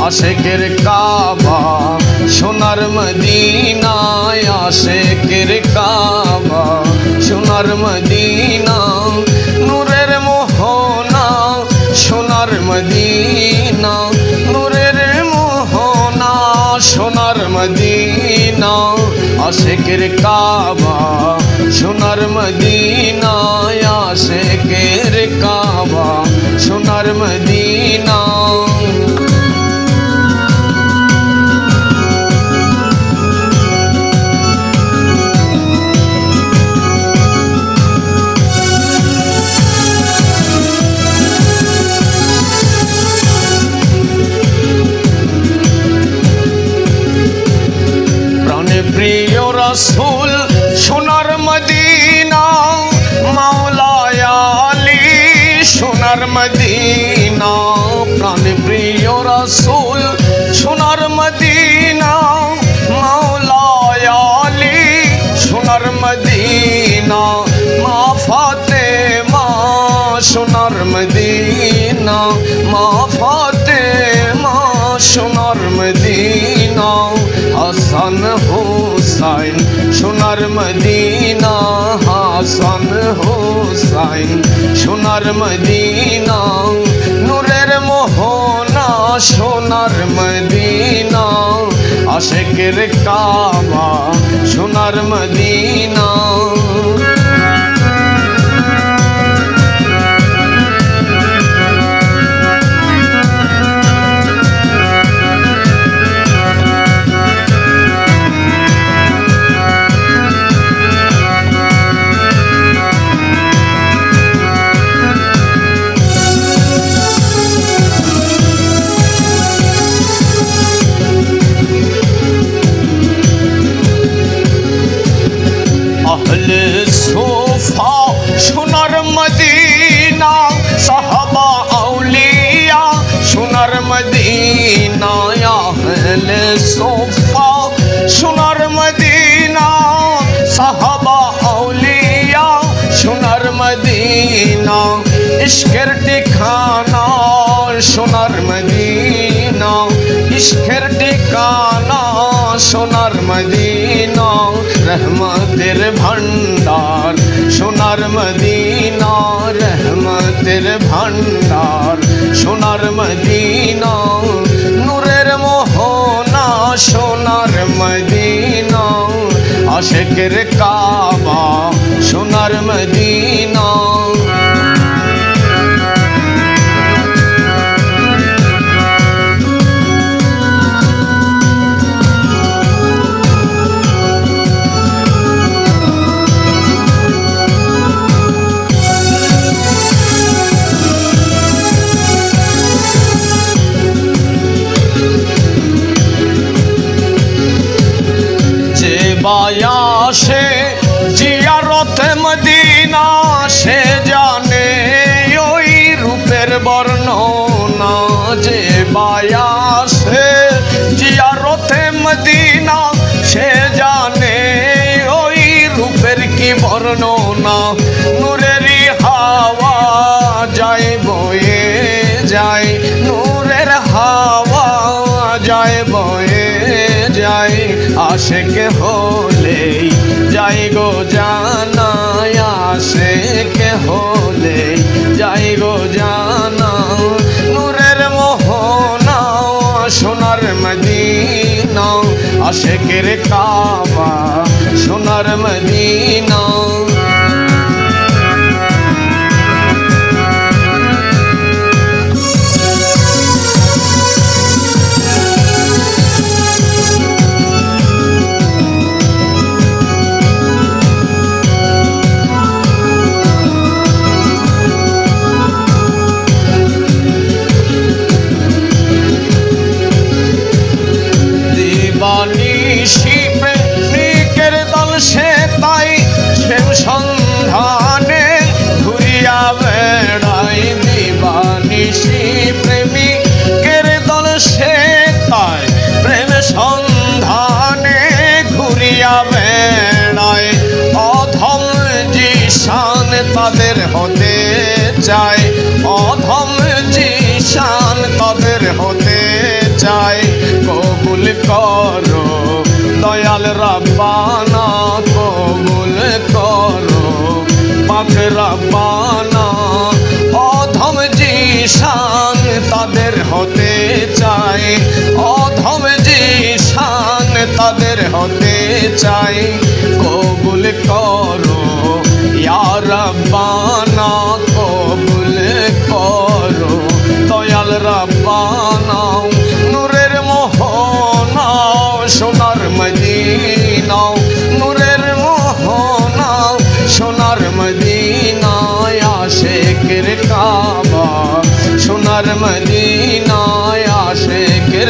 আশেকের কাবা সোনার মদিনায়, আশেকের কাবা সোনার মদিনা, নূরের মোহনা সোনার মদিনা, নূরের মোহনা সোনার মদিনা, আশেকের কাবা সোনার মদিনায়, আশেকের কাবা সোনার মদিনা। প্রিয় রাসূল সোনার মদিনা, মাওলায় আলী সোনার মদিনা, প্রাণ প্রিয় রাসূল সোনার মদিনা, মাওলায় আলী সোনার মদিনা, মা ফাতেমা সোনার মদিনা, মা ফাতেমা সোনার মদিনা, হাসান হুসাইন সোনার মদিনা, হাসান হুসাইন সোনার মদিনা, নূরের মোহনা সোনার মদিনা, আশেকের কাবা সোনার মদিনা। আহলে সোফা সোনার মদিনা, সাহাবা আউলিয়া সোনার মদিনা, আহলে সোফা সোনার মদিনা, সাহাবা আউলিয়া সোনার মদিনা, ইশকের ঠিকানা সোনার মদিনা, ইশকের ঠিকানা সোনার মদিনা, রহমতের ভান্ডার সোনার মদিনা, রহমতের ভান্ডার সোনার মদিনা, নূরের মোহনা সোনার মদিনা, আশেকের কাবা সোনার মদিনা। বায়াসে জিয়ারতে মদিনা, সে জানে ওই রূপের বর্ণনা, যে বায়াসে জিয়ারতে মদিনা, সে জানে ওই রূপের কি বর্ণনা, নূরেরই হাওয়া যায় বয়ে যায়, নূরের হাওয়া যায় বয়ে যায়, আশেক হলেই যাই গো জানা, আশেক হলেই যাই গো জানা, নূরের মোহনা সোনার মদিনা, আশেকের কাবা সোনার মদিনা। দিবানিশি প্রেমিকের দল সে তাই প্রেম সন্ধানে ঘুরিয়া বেড়াই, দিবানিশি প্রেমিকের দল সে তাই প্রেম সন্ধানে ঘুরিয়া বেড়ায়, অধম জিশান তাদের হতে চায়, অধম জিশান তাদের হতে চায়, দয়াল রাব্বানা কবুল করো পাক রাব্বানা। অধম জিশান তাদের হতে চায়, অধম জিশান তাদের হতে চায়, কবুল করো ইয়া রাব্বানা কবুল করো দয়াল রাব্বানা। নূরের মোহনা সোনার মদিনা, নূরের মোহনা সোনার মদিনা, আশিকের কাবা সোনার মদিনা, আশিকের